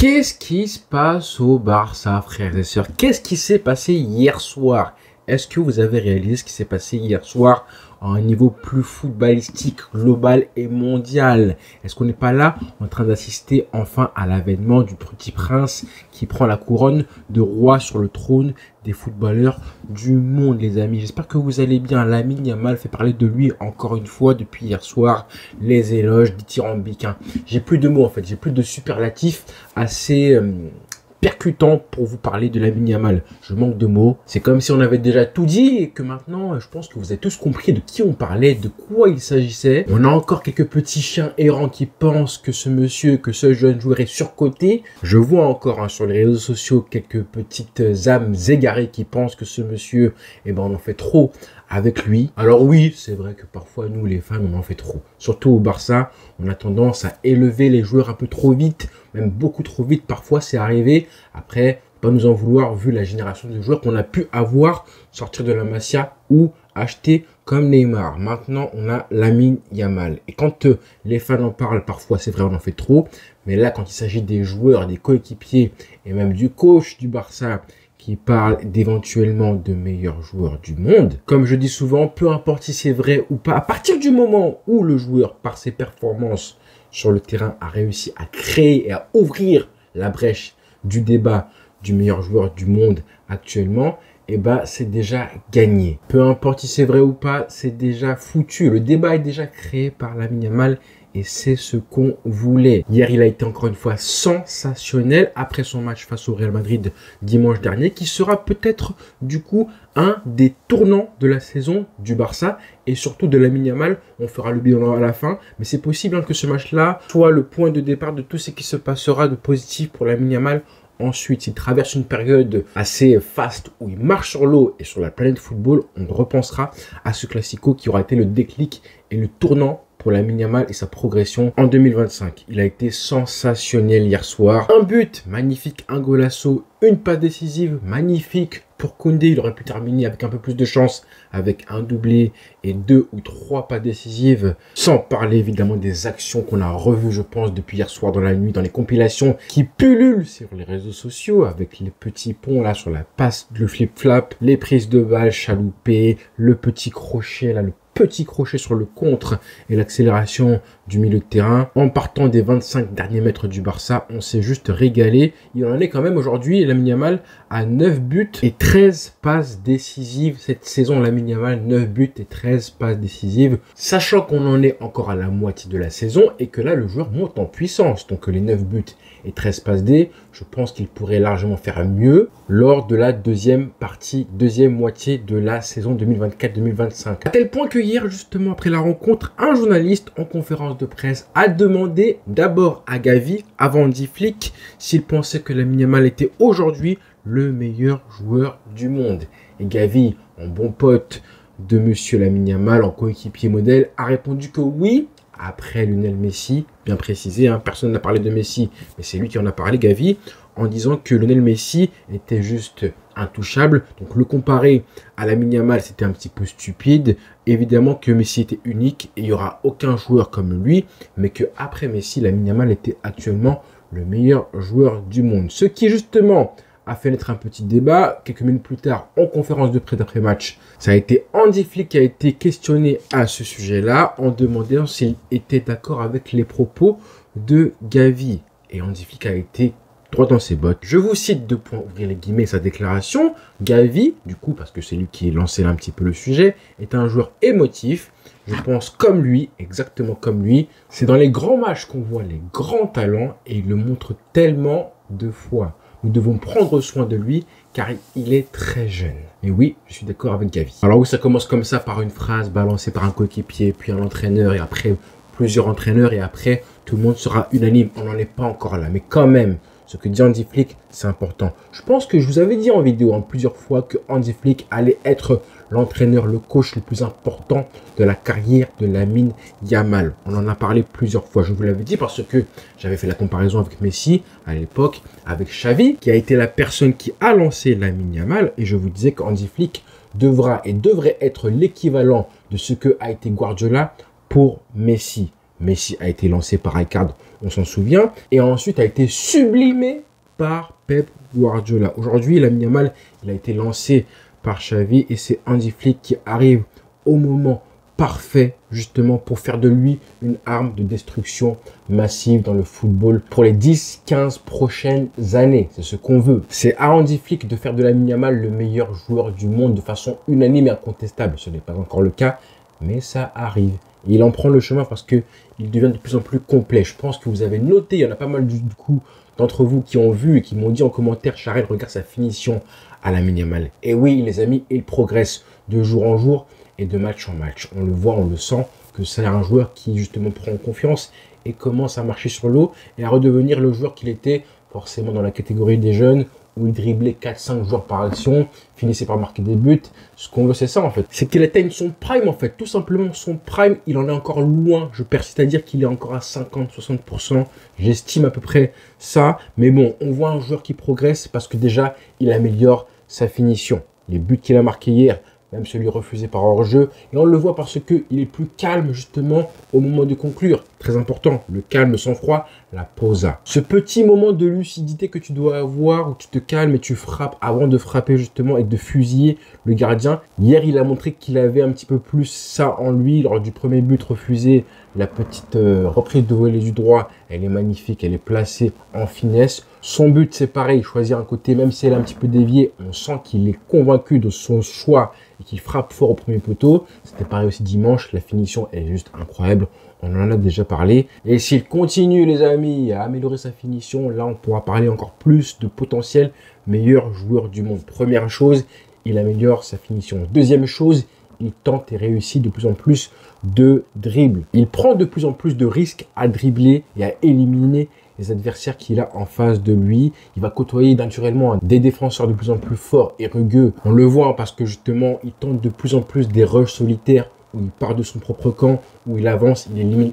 Qu'est-ce qui se passe au Barça, frères et sœurs? Qu'est-ce qui s'est passé hier soir? Est-ce que vous avez réalisé ce qui s'est passé hier soir à un niveau plus footballistique, global et mondial? Est-ce qu'on n'est pas là en train d'assister enfin à l'avènement du petit prince qui prend la couronne de roi sur le trône des footballeurs du monde, les amis? J'espère que vous allez bien. Lamine Yamal fait parler de lui encore une fois depuis hier soir. Les éloges dithyrambiques. J'ai plus de mots en fait, j'ai plus de superlatifs assez percutant pour vous parler de Lamine Yamal. Je manque de mots. C'est comme si on avait déjà tout dit et que maintenant, je pense que vous avez tous compris de qui on parlait, de quoi il s'agissait. On a encore quelques petits chiens errants qui pensent que ce monsieur, que ce jeune joueur est surcoté. Je vois encore sur les réseaux sociaux quelques petites âmes égarées qui pensent que ce monsieur, on en fait trop avec lui. Alors oui, c'est vrai que parfois, nous, les fans, on en fait trop. Surtout au Barça, on a tendance à élever les joueurs un peu trop vite, même beaucoup trop vite. Parfois, c'est arrivé. Après, pas nous en vouloir vu la génération de joueurs qu'on a pu avoir, sortir de la Masia ou acheter comme Neymar. Maintenant, on a Lamine Yamal. Et quand les fans en parlent, parfois, c'est vrai, on en fait trop. Mais là, quand il s'agit des joueurs, des coéquipiers et même du coach du Barça, qui parle d'éventuellement de meilleurs joueurs du monde. Comme je dis souvent, peu importe si c'est vrai ou pas, à partir du moment où le joueur, par ses performances sur le terrain, a réussi à créer et à ouvrir la brèche du débat du meilleur joueur du monde actuellement, c'est déjà gagné. Peu importe si c'est vrai ou pas, c'est déjà foutu. Le débat est déjà créé par Lamine Yamal. Et c'est ce qu'on voulait. Hier, il a été encore une fois sensationnel après son match face au Real Madrid dimanche dernier, qui sera peut-être du coup un des tournants de la saison du Barça et surtout de Lamine Yamal. On fera le bilan à la fin, mais c'est possible que ce match-là soit le point de départ de tout ce qui se passera de positif pour Lamine Yamal. Ensuite, il traverse une période assez faste où il marche sur l'eau et sur la planète football. On repensera à ce classico qui aura été le déclic et le tournant pour Lamine Yamal et sa progression en 2025. Il a été sensationnel hier soir. Un but magnifique, un golasso, une passe décisive magnifique pour Koundé. Il aurait pu terminer avec un peu plus de chance avec un doublé et 2 ou 3 passes décisives. Sans parler évidemment des actions qu'on a revues, je pense, depuis hier soir dans la nuit, dans les compilations qui pullulent sur les réseaux sociaux avec les petits ponts là sur la passe, le flip-flap, les prises de balles chaloupées, le petit crochet là, le petit crochet sur le contre et l'accélération du milieu de terrain. En partant des 25 derniers mètres du Barça, on s'est juste régalé. Il en est quand même aujourd'hui, Lamine Yamal, à 9 buts et 13 passes décisives. Cette saison, Lamine Yamal, 9 buts et 13 passes décisives. Sachant qu'on en est encore à la moitié de la saison et que là, le joueur monte en puissance. Donc les 9 buts et 13 passes D, je pense qu'il pourrait largement faire mieux lors de la deuxième moitié de la saison 2024-2025. À tel point que hier, justement, après la rencontre, un journaliste en conférence de presse a demandé d'abord à Gavi, avant Hansi Flick, s'il pensait que Lamine Yamal était aujourd'hui le meilleur joueur du monde. Et Gavi, en bon pote de monsieur Lamine Yamal, en coéquipier modèle, a répondu que oui. Après Lionel Messi, bien précisé, personne n'a parlé de Messi, mais c'est lui qui en a parlé, Gavi, en disant que Lionel Messi était juste intouchable. Donc le comparer à Lamine Yamal, c'était un petit peu stupide. Évidemment que Messi était unique et il n'y aura aucun joueur comme lui, mais qu'après Messi, Lamine Yamal était actuellement le meilleur joueur du monde. Ce qui justement a fait naître un petit débat. Quelques minutes plus tard, en conférence de presse d'après-match, ça a été Hansi Flick qui a été questionné à ce sujet-là en demandant s'il était d'accord avec les propos de Gavi. Et Hansi Flick a été droit dans ses bottes. Je vous cite deux points, ouvrir les guillemets, sa déclaration. Gavi, du coup, parce que c'est lui qui lancé un petit peu le sujet, est un joueur émotif. Je pense comme lui, exactement comme lui. C'est dans les grands matchs qu'on voit les grands talents et il le montre tellement de fois. Nous devons prendre soin de lui car il est très jeune. Et oui, je suis d'accord avec Gavi. Alors oui, ça commence comme ça par une phrase balancée par un coéquipier, puis un entraîneur et après plusieurs entraîneurs et après tout le monde sera unanime. On n'en est pas encore là, mais quand même, ce que dit Hansi Flick, c'est important. Je pense que je vous avais dit en vidéo plusieurs fois que Hansi Flick allait être l'entraîneur, le coach le plus important de la carrière de Lamine Yamal. On en a parlé plusieurs fois, je vous l'avais dit parce que j'avais fait la comparaison avec Messi à l'époque, avec Xavi, qui a été la personne qui a lancé Lamine Yamal. Et je vous disais que Hansi Flick devrait être l'équivalent de ce que a été Guardiola pour Messi. Messi a été lancé par Rijkaard on s'en souvient, et ensuite a été sublimé par Pep Guardiola. Aujourd'hui, Lamine Yamal, il a été lancé par Xavi et c'est Hansi Flick qui arrive au moment parfait justement pour faire de lui une arme de destruction massive dans le football pour les 10-15 prochaines années. C'est ce qu'on veut. C'est à Hansi Flick de faire de Lamine Yamal le meilleur joueur du monde de façon unanime et incontestable. Ce n'est pas encore le cas, mais ça arrive. Et il en prend le chemin parce qu'il devient de plus en plus complet. Je pense que vous avez noté, il y en a pas mal du coup d'entre vous qui ont vu et qui m'ont dit en commentaire, Charel, regarde sa finition à Lamine Yamal. Et oui, les amis, il progresse de jour en jour et de match en match. On le voit, on le sent, que c'est un joueur qui justement prend confiance et commence à marcher sur l'eau et à redevenir le joueur qu'il était forcément dans la catégorie des jeunes où il driblait 4-5 joueurs par action, finissait par marquer des buts. Ce qu'on veut, c'est ça en fait. C'est qu'il atteigne son prime en fait. Tout simplement son prime, il en est encore loin. Je persiste à dire qu'il est encore à 50-60%. J'estime à peu près ça. Mais bon, on voit un joueur qui progresse parce que déjà, il améliore sa finition. Les buts qu'il a marqués hier, même celui refusé par hors-jeu. Et on le voit parce qu'il est plus calme justement au moment de conclure. Très important, le calme sans froid, la posa. Ce petit moment de lucidité que tu dois avoir où tu te calmes et tu frappes avant de frapper justement et de fusiller le gardien. Hier, il a montré qu'il avait un petit peu plus ça en lui lors du premier but refusé. La petite reprise de volée du droit, elle est magnifique, elle est placée en finesse. Son but, c'est pareil, choisir un côté, même si elle est un petit peu déviée, on sent qu'il est convaincu de son choix et qu'il frappe fort au premier poteau. C'était pareil aussi dimanche, la finition est juste incroyable. On en a déjà parlé. Et s'il continue, les amis, à améliorer sa finition, là, on pourra parler encore plus de potentiel meilleur joueur du monde. Première chose, il améliore sa finition. Deuxième chose, il tente et réussit de plus en plus de dribbles. Il prend de plus en plus de risques à dribbler et à éliminer les adversaires qu'il a en face de lui. Il va côtoyer naturellement des défenseurs de plus en plus forts et rugueux. On le voit parce que justement, il tente de plus en plus des rushs solitaires où il part de son propre camp, où il avance, il élimine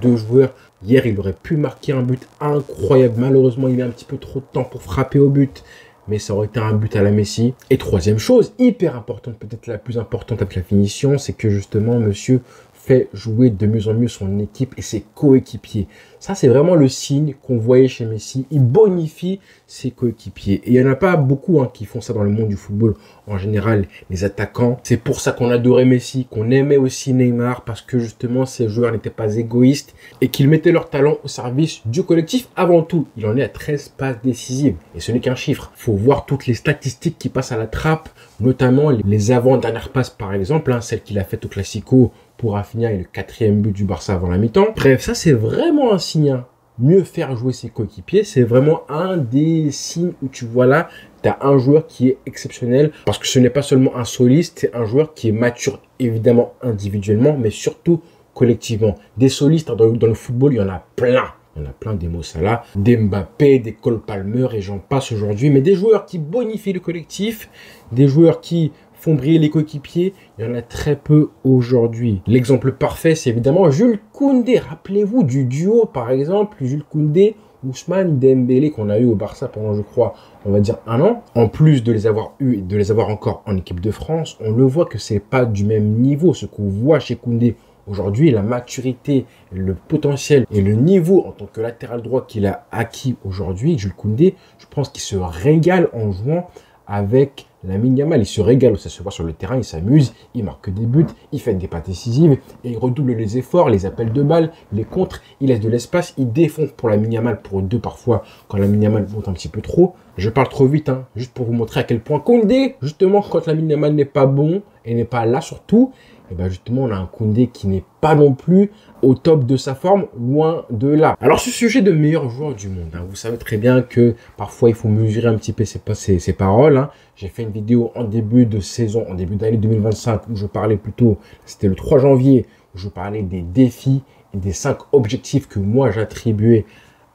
1-2 joueurs. Hier, il aurait pu marquer un but incroyable. Malheureusement, il a un petit peu trop de temps pour frapper au but. Mais ça aurait été un but à la Messi. Et troisième chose, hyper importante, peut-être la plus importante avec la finition, c'est que justement, monsieur fait jouer de mieux en mieux son équipe et ses coéquipiers. Ça, c'est vraiment le signe qu'on voyait chez Messi. Il bonifie ses coéquipiers. Et il n'y en a pas beaucoup qui font ça dans le monde du football. En général, les attaquants. C'est pour ça qu'on adorait Messi, qu'on aimait aussi Neymar, parce que justement, ces joueurs n'étaient pas égoïstes et qu'ils mettaient leur talent au service du collectif avant tout. Il en est à 13 passes décisives. Et ce n'est qu'un chiffre. Il faut voir toutes les statistiques qui passent à la trappe, notamment les avant-dernières passes, par exemple, celle qu'il a faite au Classico pour Rafinha et le 4e but du Barça avant la mi-temps. Bref, ça c'est vraiment un signe. Mieux faire jouer ses coéquipiers, c'est vraiment un des signes où tu vois là, tu as un joueur qui est exceptionnel parce que ce n'est pas seulement un soliste, c'est un joueur qui est mature évidemment individuellement, mais surtout collectivement. Des solistes dans le football, il y en a plein. Il y en a plein, des Mo Salah, des Mbappé, des Cole Palmer et j'en passe aujourd'hui. Mais des joueurs qui bonifient le collectif, des joueurs qui font briller les coéquipiers, il y en a très peu aujourd'hui. L'exemple parfait, c'est évidemment Jules Koundé. Rappelez-vous du duo, par exemple, Jules Koundé, Ousmane Dembélé, qu'on a eu au Barça pendant, je crois, on va dire 1 an. En plus de les avoir eus et de les avoir encore en équipe de France, on le voit que c'est pas du même niveau. Ce qu'on voit chez Koundé aujourd'hui, la maturité, le potentiel et le niveau en tant que latéral droit qu'il a acquis aujourd'hui, Jules Koundé, je pense qu'il se régale en jouant avec Lamine Yamal. Il se régale, ça se voit sur le terrain, il s'amuse, il marque des buts, il fait des passes décisives et il redouble les efforts, les appels de balles, les contres, il laisse de l'espace, il défend pour Lamine Yamal, pour 2 parfois quand Lamine Yamal monte un petit peu trop. Je parle trop vite, juste pour vous montrer à quel point Koundé, justement, quand Lamine Yamal n'est pas bon et n'est pas là surtout, et bien justement, on a un Koundé qui n'est pas non plus au top de sa forme, loin de là. Alors, ce sujet de meilleur joueur du monde, vous savez très bien que parfois, il faut mesurer un petit peu ses paroles. J'ai fait une vidéo en début de saison, en début d'année 2025, où je parlais plutôt, c'était le 3 janvier, où je parlais des défis et des 5 objectifs que moi, j'attribuais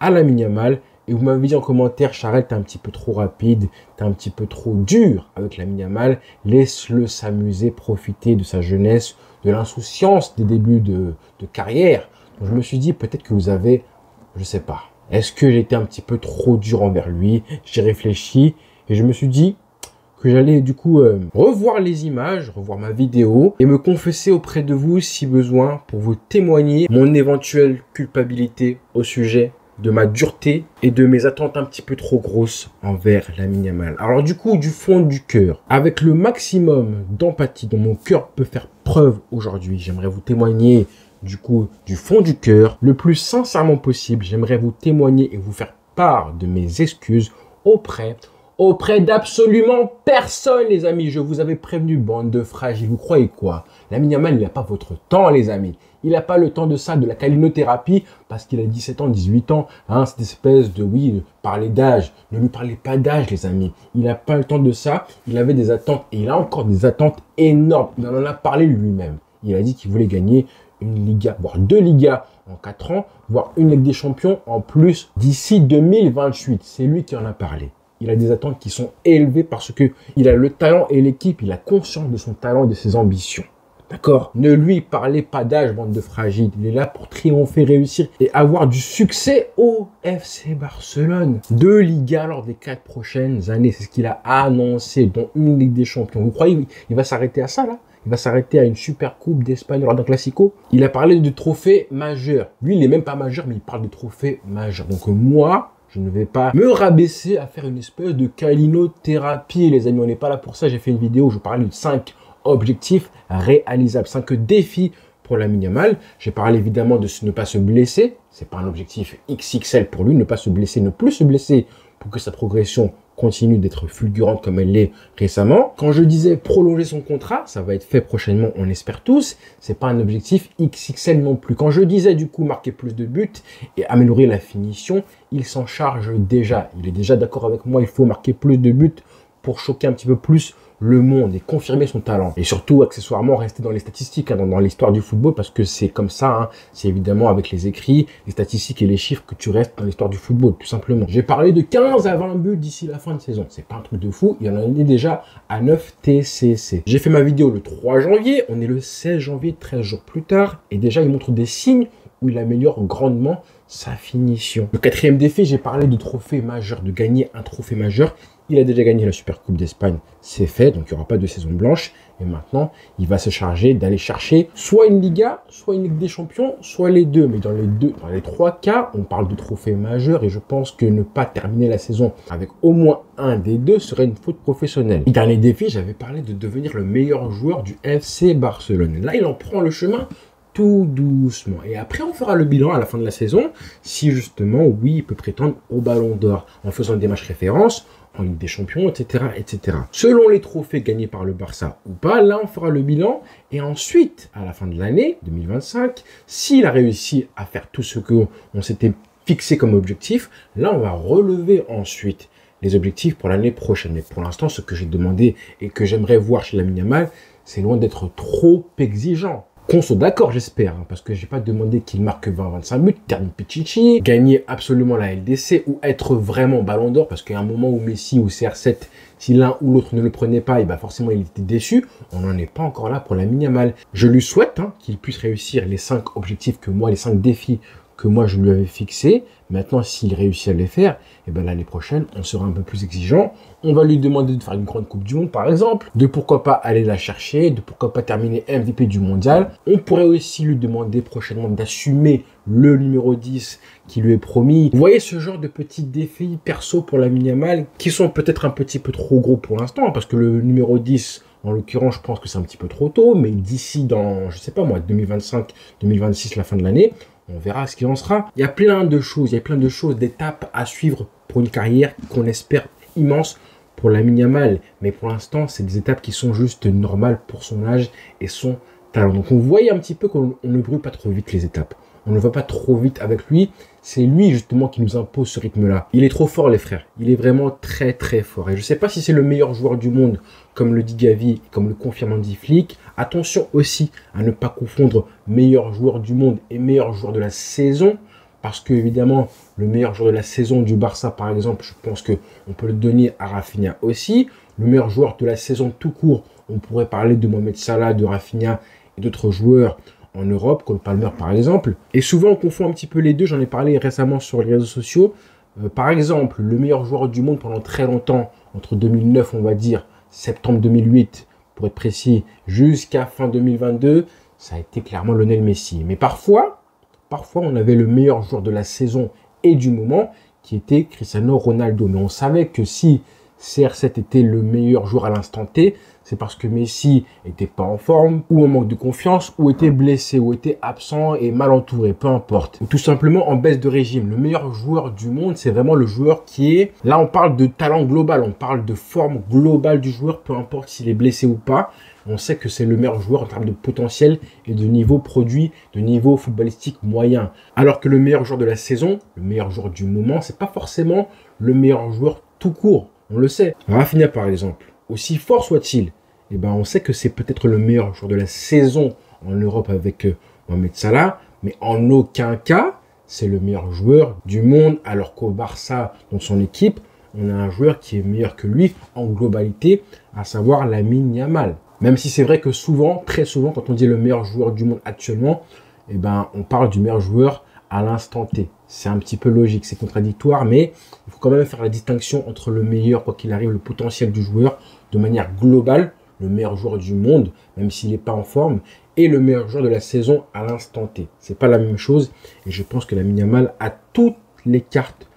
à Lamine Yamal. Et vous m'avez dit en commentaire, Charel, t'es un petit peu trop rapide, t'es un petit peu trop dur avec Lamine Yamal. Laisse-le s'amuser, profiter de sa jeunesse, de l'insouciance des débuts de carrière. Donc je me suis dit, peut-être que vous avez, je sais pas, est-ce que j'étais un petit peu trop dur envers lui? J'ai réfléchi et je me suis dit que j'allais du coup revoir les images, revoir ma vidéo et me confesser auprès de vous si besoin pour vous témoigner mon éventuelle culpabilité au sujet de ma dureté et de mes attentes un petit peu trop grosses envers Lamine Yamal. Alors du coup, du fond du cœur, avec le maximum d'empathie dont mon cœur peut faire preuve aujourd'hui, j'aimerais vous témoigner du coup du fond du cœur, le plus sincèrement possible. J'aimerais vous témoigner et vous faire part de mes excuses auprès d'absolument personne, les amis. Je vous avais prévenu, bande de fragiles. Vous croyez quoi? Lamine Yamal, il n'a pas votre temps, les amis. Il n'a pas le temps de ça, de la calinothérapie, parce qu'il a 17 ans, 18 ans. Hein, cette espèce de, parler d'âge. Ne lui parlez pas d'âge, les amis. Il n'a pas le temps de ça. Il avait des attentes, et il a encore des attentes énormes. Il en a parlé lui-même. Il a dit qu'il voulait gagner une Liga, voire 2 Ligas en 4 ans, voire une Ligue des Champions en plus d'ici 2028. C'est lui qui en a parlé. Il a des attentes qui sont élevées parce que il a le talent et l'équipe, il a conscience de son talent et de ses ambitions. D'accord? Ne lui parlez pas d'âge, bande de fragiles. Il est là pour triompher, réussir et avoir du succès au FC Barcelone. 2 Ligas lors des 4 prochaines années, c'est ce qu'il a annoncé, dont une Ligue des Champions. Vous croyez qu'il va s'arrêter à ça là? Il va s'arrêter à une super coupe d'Espagne lors d'un classico. Il a parlé de trophées majeurs. Lui, il n'est même pas majeur, mais il parle de trophées majeurs. Donc moi, je ne vais pas me rabaisser à faire une espèce de calinothérapie, les amis. On n'est pas là pour ça. J'ai fait une vidéo où je parlais de 5 objectifs réalisables, 5 défis pour Lamine Yamal. J'ai parlé évidemment de ne pas se blesser. C'est pas un objectif XXL pour lui, ne pas se blesser, ne plus se blesser pour que sa progression continue d'être fulgurante comme elle l'est récemment. Quand je disais prolonger son contrat, ça va être fait prochainement, on l'espère tous. C'est pas un objectif XXL non plus. Quand je disais du coup marquer plus de buts et améliorer la finition, il s'en charge déjà. Il est déjà d'accord avec moi, il faut marquer plus de buts pour choquer un petit peu plus le monde et confirmer son talent. Et surtout, accessoirement, rester dans les statistiques, hein, dans l'histoire du football, parce que c'est comme ça, hein, c'est évidemment avec les écrits, les statistiques et les chiffres que tu restes dans l'histoire du football, tout simplement. J'ai parlé de 15 à 20 buts d'ici la fin de saison. C'est pas un truc de fou, il y en a déjà à 9 TCC. J'ai fait ma vidéo le 3 janvier, on est le 16 janvier, 13 jours plus tard, et déjà il montre des signes où il améliore grandement sa finition. Le 4e défi, j'ai parlé de trophée majeur, de gagner un trophée majeur. Il a déjà gagné la Super Coupe d'Espagne, c'est fait, donc il n'y aura pas de saison blanche. Et maintenant, il va se charger d'aller chercher soit une Liga, soit une Ligue des Champions, soit les deux. Mais dans les 3 cas, on parle de trophée majeur et je pense que ne pas terminer la saison avec au moins un des deux serait une faute professionnelle. Et dernier défi, j'avais parlé de devenir le meilleur joueur du FC Barcelone. Là, il en prend le chemin tout doucement. Et après, on fera le bilan à la fin de la saison, si justement, oui, il peut prétendre au Ballon d'Or en faisant des matchs références, en Ligue des Champions, etc., etc. Selon les trophées gagnés par le Barça ou pas, là, on fera le bilan. Et ensuite, à la fin de l'année 2025, s'il a réussi à faire tout ce qu'on s'était fixé comme objectif, là, on va relever ensuite les objectifs pour l'année prochaine. Mais pour l'instant, ce que j'ai demandé et que j'aimerais voir chez Lamine Yamal, c'est loin d'être trop exigeant. Qu'on soit d'accord, j'espère, hein, parce que j'ai pas demandé qu'il marque 20-25 buts, termine Pichichi, gagner absolument la LDC ou être vraiment Ballon d'Or, parce qu'à un moment où Messi ou CR7, si l'un ou l'autre ne le prenait pas, et ben forcément il était déçu. On n'en est pas encore là pour Lamine Yamal. Je lui souhaite qu'il puisse réussir les 5 objectifs que moi, les 5 défis que moi je lui avais fixés. Maintenant, s'il réussit à les faire, et ben l'année prochaine, on sera un peu plus exigeant. On va lui demander de faire une grande Coupe du Monde, par exemple, de pourquoi pas aller la chercher, de pourquoi pas terminer MVP du mondial. On pourrait aussi lui demander prochainement d'assumer le numéro 10 qui lui est promis. Vous voyez ce genre de petits défis perso pour Lamine Yamal qui sont peut-être un petit peu trop gros pour l'instant, parce que le numéro 10, en l'occurrence, je pense que c'est un petit peu trop tôt, mais d'ici dans, je sais pas moi, 2025, 2026, la fin de l'année, on verra ce qu'il en sera. Il y a plein de choses, d'étapes à suivre pour une carrière qu'on espère immense pour Lamine Yamal. Mais pour l'instant, c'est des étapes qui sont juste normales pour son âge et son talent. Donc on voyait un petit peu qu'on ne brûle pas trop vite les étapes. On ne va pas trop vite avec lui. C'est lui justement qui nous impose ce rythme-là. Il est trop fort, les frères. Il est vraiment très très fort. Et je ne sais pas si c'est le meilleur joueur du monde, comme le dit Gavi, comme le confirme Andy Flick. Attention aussi à ne pas confondre meilleur joueur du monde et meilleur joueur de la saison. Parce que évidemment, le meilleur joueur de la saison du Barça, par exemple, je pense qu'on peut le donner à Rafinha aussi. Le meilleur joueur de la saison tout court, on pourrait parler de Mohamed Salah, de Rafinha et d'autres joueurs en Europe, comme Palmer par exemple. Et souvent, on confond un petit peu les deux. J'en ai parlé récemment sur les réseaux sociaux. Par exemple, le meilleur joueur du monde pendant très longtemps, entre 2009, on va dire, septembre 2008, pour être précis, jusqu'à fin 2022, ça a été clairement Lionel Messi. Mais parfois, on avait le meilleur joueur de la saison et du moment, qui était Cristiano Ronaldo. Mais on savait que si CR7 était le meilleur joueur à l'instant T, c'est parce que Messi était pas en forme, ou en manque de confiance, ou était blessé, ou était absent et mal entouré, peu importe. Ou tout simplement en baisse de régime. Le meilleur joueur du monde, c'est vraiment le joueur qui est... Là, on parle de talent global, on parle de forme globale du joueur, peu importe s'il est blessé ou pas. On sait que c'est le meilleur joueur en termes de potentiel et de niveau produit, de niveau footballistique moyen. Alors que le meilleur joueur de la saison, le meilleur joueur du moment, c'est pas forcément le meilleur joueur tout court. On le sait. Rafinha, par exemple, aussi fort soit-il, eh ben, on sait que c'est peut-être le meilleur joueur de la saison en Europe avec Mohamed Salah, mais en aucun cas, c'est le meilleur joueur du monde, alors qu'au Barça, dans son équipe, on a un joueur qui est meilleur que lui en globalité, à savoir Lamine Yamal. Même si c'est vrai que souvent, très souvent, quand on dit le meilleur joueur du monde actuellement, eh ben, on parle du meilleur joueur à l'instant T. C'est un petit peu logique, c'est contradictoire, mais il faut quand même faire la distinction entre le meilleur, quoi qu'il arrive, le potentiel du joueur, de manière globale, le meilleur joueur du monde, même s'il n'est pas en forme, et le meilleur joueur de la saison à l'instant T. C'est pas la même chose, et je pense que Lamine Yamal a toutes les cartes,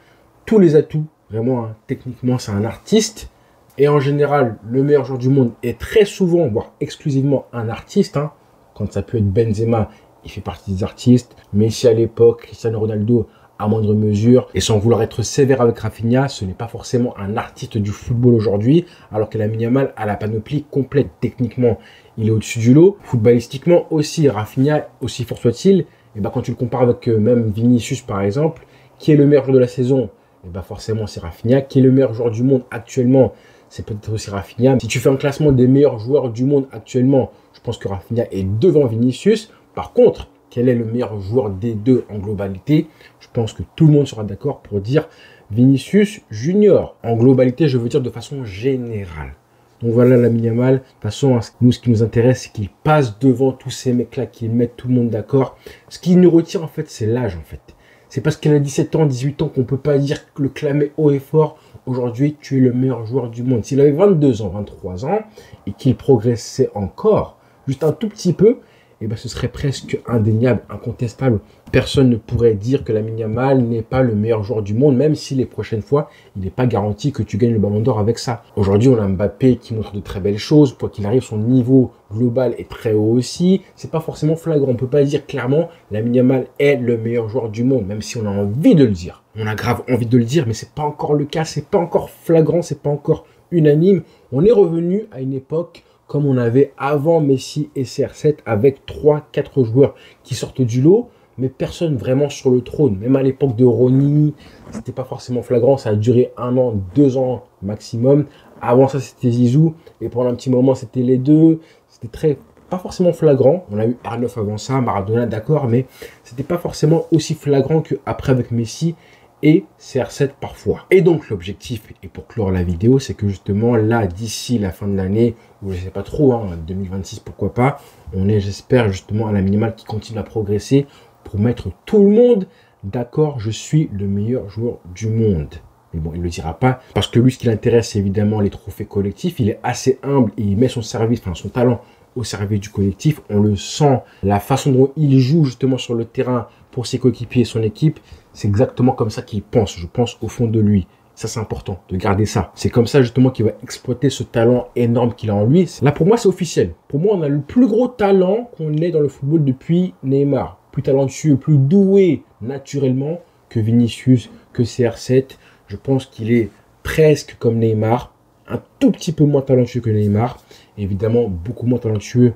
tous les atouts. Vraiment, hein, techniquement, c'est un artiste. Et en général, le meilleur joueur du monde est très souvent, voire exclusivement, un artiste. Hein. Quand ça peut être Benzema, il fait partie des artistes. Messi à l'époque, Cristiano Ronaldo à moindre mesure. Et sans vouloir être sévère avec Rafinha, ce n'est pas forcément un artiste du football aujourd'hui. Alors que Lamine Yamal a la panoplie complète. Techniquement, il est au-dessus du lot. Footballistiquement aussi, Rafinha, aussi fort soit-il, et ben quand tu le compares avec même Vinicius par exemple, qui est le meilleur joueur de la saison, et ben forcément c'est Rafinha. Qui est le meilleur joueur du monde actuellement, c'est peut-être aussi Rafinha. Si tu fais un classement des meilleurs joueurs du monde actuellement, je pense que Rafinha est devant Vinicius. Par contre, quel est le meilleur joueur des deux en globalité? Je pense que tout le monde sera d'accord pour dire Vinicius Junior. En globalité, je veux dire de façon générale. Donc voilà Lamine Yamal. De toute façon, nous, ce qui nous intéresse, c'est qu'il passe devant tous ces mecs-là, qu'il mette tout le monde d'accord. Ce qui nous retire, en fait, c'est l'âge, en fait. C'est parce qu'il a 17 ans, 18 ans qu'on peut pas dire le clamer haut et fort. Aujourd'hui, tu es le meilleur joueur du monde. S'il avait 22 ans, 23 ans, et qu'il progressait encore, juste un tout petit peu, eh ben, ce serait presque indéniable, incontestable. Personne ne pourrait dire que Lamine Yamal n'est pas le meilleur joueur du monde, même si les prochaines fois, il n'est pas garanti que tu gagnes le Ballon d'Or avec ça. Aujourd'hui, on a Mbappé qui montre de très belles choses. Quoi qu'il arrive, son niveau global est très haut aussi. C'est pas forcément flagrant. On peut pas dire clairement Lamine Yamal est le meilleur joueur du monde, même si on a envie de le dire. On a grave envie de le dire, mais c'est pas encore le cas. C'est pas encore flagrant. C'est pas encore unanime. On est revenu à une époque comme on avait avant Messi et CR7, avec 3-4 joueurs qui sortent du lot, mais personne vraiment sur le trône. Même à l'époque de Ronny, c'était pas forcément flagrant, ça a duré 1 an, 2 ans maximum. Avant ça, c'était Zizou, et pendant un petit moment, c'était les deux. C'était pas forcément flagrant. On a eu R9 avant ça, Maradona, d'accord, mais c'était pas forcément aussi flagrant qu'après avec Messi et CR7 parfois. Et donc l'objectif, et pour clore la vidéo, c'est que justement là, d'ici la fin de l'année, ou je sais pas trop, hein, 2026 pourquoi pas, on est, j'espère, justement à la minimale qui continue à progresser pour mettre tout le monde d'accord, je suis le meilleur joueur du monde. Mais bon, il ne le dira pas, parce que lui, ce qui l'intéresse, c'est évidemment les trophées collectifs. Il est assez humble et il met son service, enfin son talent au service du collectif. On le sent, la façon dont il joue justement sur le terrain pour ses coéquipiers et son équipe, c'est exactement comme ça qu'il pense, je pense, au fond de lui. Ça, c'est important de garder ça. C'est comme ça, justement, qu'il va exploiter ce talent énorme qu'il a en lui. Là, pour moi, c'est officiel. Pour moi, on a le plus gros talent qu'on ait dans le football depuis Neymar. Plus talentueux, plus doué naturellement que Vinicius, que CR7. Je pense qu'il est presque comme Neymar. Un tout petit peu moins talentueux que Neymar. Évidemment, beaucoup moins talentueux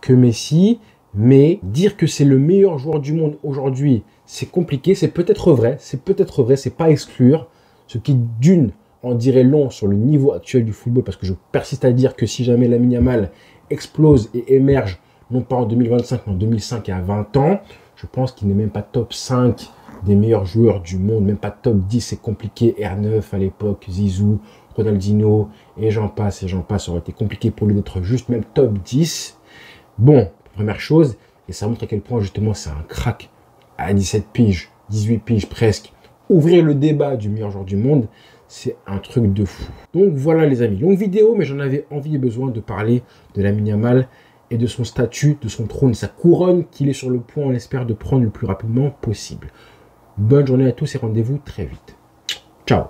que Messi. Mais dire que c'est le meilleur joueur du monde aujourd'hui, c'est compliqué. C'est peut-être vrai, c'est pas à exclure. Ce qui, d'une, en dirait long sur le niveau actuel du football, parce que je persiste à dire que si jamais Lamine Yamal explose et émerge, non pas en 2025, mais en 2005 et à 20 ans, je pense qu'il n'est même pas top 5 des meilleurs joueurs du monde, même pas top 10, c'est compliqué. R9 à l'époque, Zizou, Ronaldinho, et j'en passe, ça aurait été compliqué pour lui d'être juste même top 10. Bon, première chose, et ça montre à quel point justement c'est un crack à 17 piges, 18 piges presque, ouvrir le débat du meilleur joueur du monde, c'est un truc de fou. Donc voilà les amis, longue vidéo, mais j'en avais envie et besoin de parler de Lamine Yamal et de son statut, de son trône, sa couronne qu'il est sur le point, on l'espère, de prendre le plus rapidement possible. Bonne journée à tous et rendez-vous très vite. Ciao.